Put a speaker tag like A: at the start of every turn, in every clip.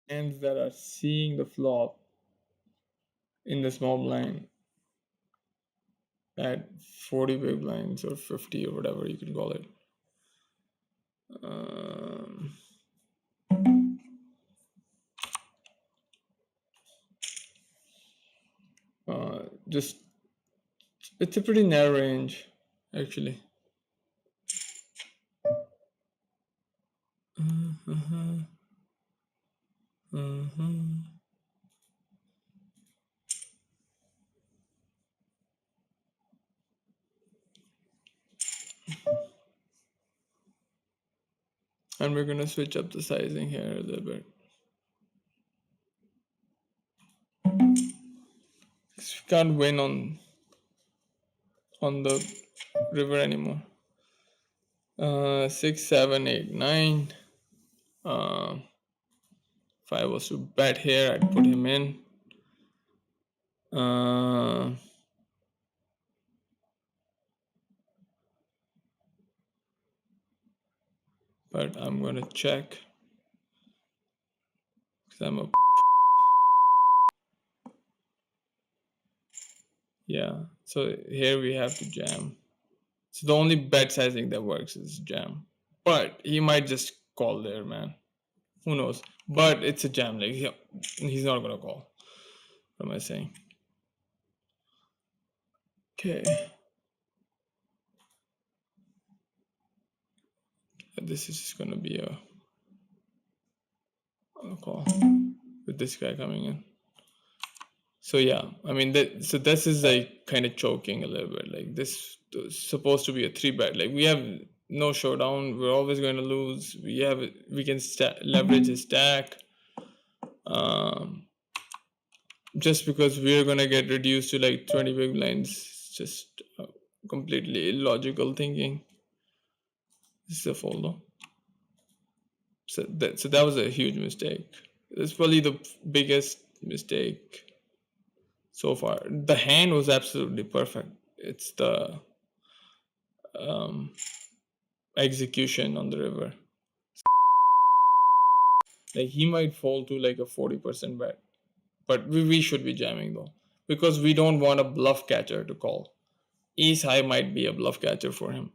A: hands that are seeing the flop in the small blind at 40 big blinds or 50 or whatever you can call it. Um, just it's a pretty narrow range, actually. Uh-huh. Uh-huh. And we're gonna switch up the sizing here a little bit. We can't win on the river anymore. 6, 7, 8, 9. Uh, if I was to bet here, I'd put him in. Uh, but I'm gonna check because I'm a yeah. So here we have to jam. So the only bet sizing that works is jam. But he might just call there, man. Who knows? But it's a jam. Like he's not gonna call. What am I saying? Okay. This is just gonna be a call with this guy coming in. So yeah, I mean so this is like kind of choking a little bit. Like this is supposed to be a 3-bet. Like we have no showdown. We're always going to lose. We can leverage his stack. Um, just because we're gonna get reduced to like 20 big blinds, just completely illogical thinking. This is a fold though. So that was a huge mistake. It's probably the biggest mistake so far. The hand was absolutely perfect. It's the um, execution on the river. Like he might fall to like a 40% bet, but we should be jamming though because we don't want a bluff catcher to call. Ace high might be a bluff catcher for him.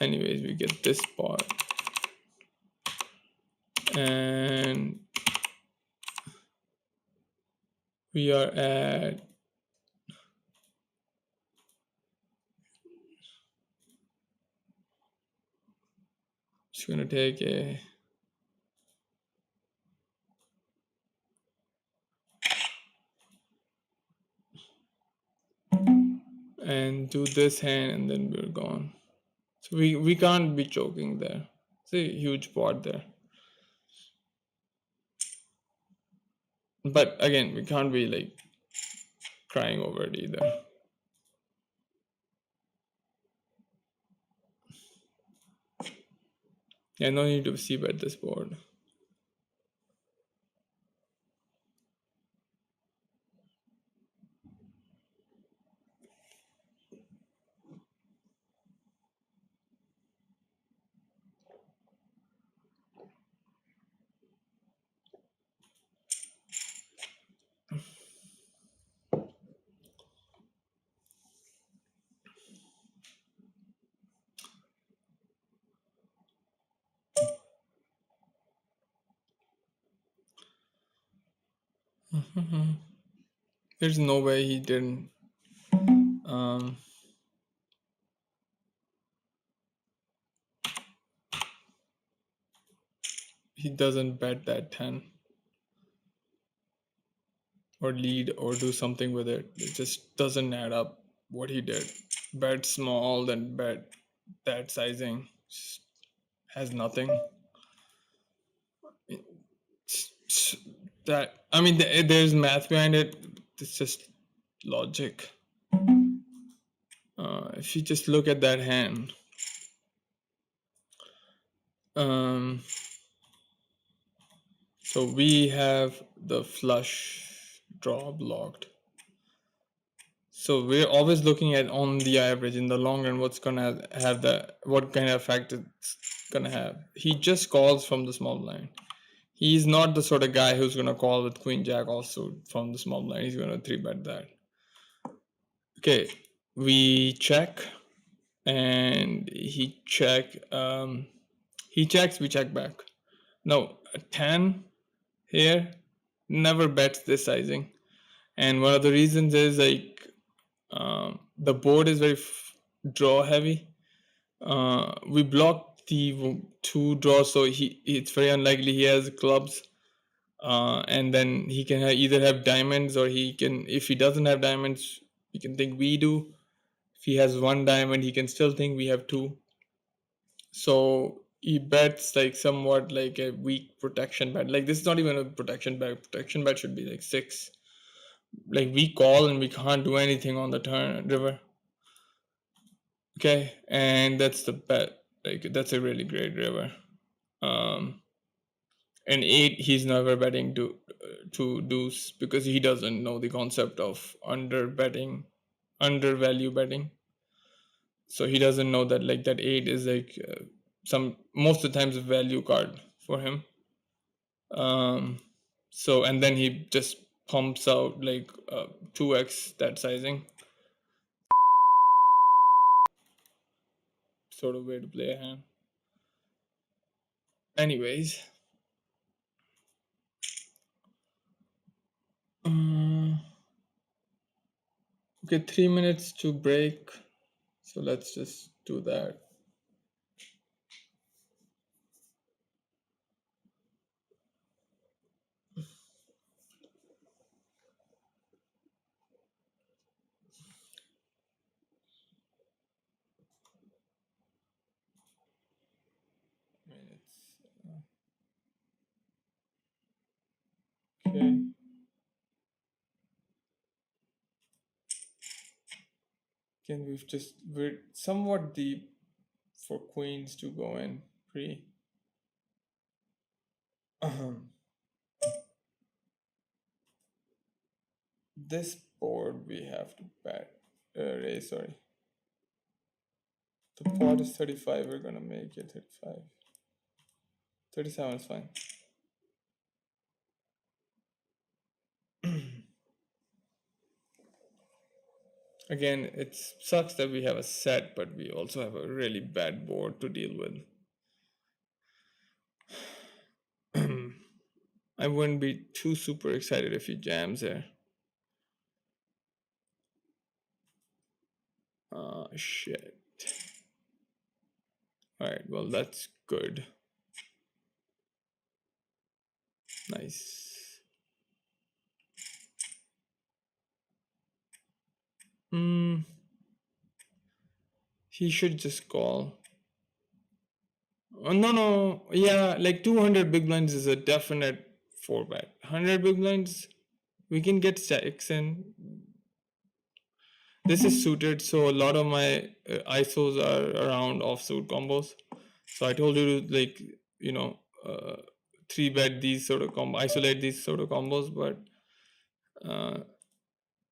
A: Anyways, we get this part and we are at just gonna take a and do this hand and then we're gone. So we can't be choking there. It's a huge pot there. But again, we can't be like crying over it either. Yeah, no need to see bet this board. There's no way he didn't. Um, he doesn't bet that 10 or lead or do something with it. It just doesn't add up what he did. Bet small, then bet that sizing. Just has nothing. That I mean, there's math behind it. It's just logic. If you just look at that hand, um, so we have the flush draw blocked. So we're always looking at on the average in the long run what's gonna have what kind of effect it's gonna have. He just calls from the small blind. He's not the sort of guy who's gonna call with queen jack also from the small blind. He's gonna three bet that. Okay, we check, and he checks, we check back. No, a 10 here never bets this sizing, and one of the reasons is like the board is very draw heavy. We block the two draws, so it's very unlikely he has clubs. And then he can either have diamonds, or he can, if he doesn't have diamonds, he can think we do. If he has one diamond, he can still think we have two. So he bets like somewhat like a weak protection bet. Like this is not even a protection bet. Protection bet should be like 6. Like we call and we can't do anything on the turn river. Okay, and that's the bet. Like that's a really great river. And 8, he's never betting to deuce, because he doesn't know the concept of undervalue betting. So he doesn't know that like that 8 is like some most of the times a value card for him. So and then he just pumps out like 2x that sizing. Sort of way to play a hand. Anyways, okay, 3 minutes to break, so let's just do that. Okay. Can we just, we're somewhat deep for queens to go in pre. This board we have to bet raise, sorry. The pot is 35, we're gonna make it 35. 37 is fine. Again, it sucks that we have a set, but we also have a really bad board to deal with. I wouldn't be too super excited if he jams there. Shit. Alright, well, that's good. Nice. He should just call. Oh, no. Yeah, like 200 big blinds is a definite 4 bet. 100 big blinds, we can get stacks in. This is suited, so a lot of my ISOs are around offsuit combos. So I told you to like, 3 bet these sort of isolate these sort of combos, but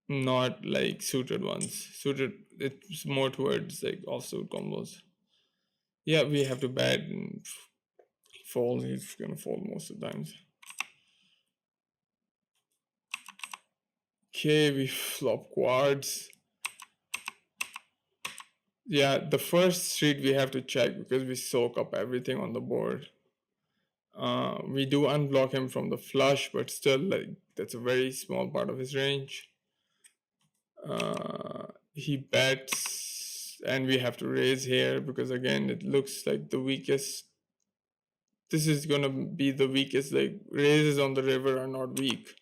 A: not like suited ones. Suited, it's more towards like offsuit combos. Yeah, we have to bet and fold. He's gonna fold most of the times. Okay, we flop quads. Yeah, the first street we have to check because we soak up everything on the board. We do unblock him from the flush, but still, like, that's a very small part of his range. He bets, and we have to raise here because again, it looks like the weakest. This is gonna be the weakest. Like, raises on the river are not weak.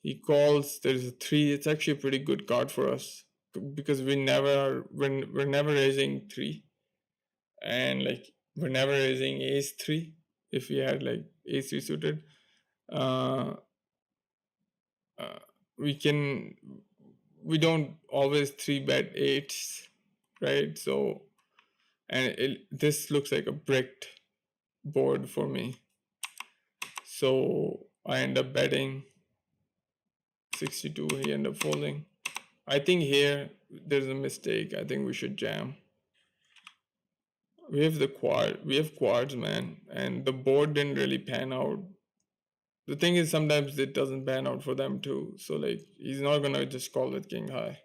A: He calls. There's a 3. It's actually a pretty good card for us because we're never raising 3, and like we're never raising ace 3 if we had like ace 3 suited. We don't always 3 bet 8s, right? So, and this looks like a bricked board for me, so I end up betting 62. He end up folding. I think here there's a mistake. I think we should jam. We have the quad. We have quads, man, and the board didn't really pan out. The thing is, sometimes it doesn't pan out for them too. So like, he's not gonna just call with king high.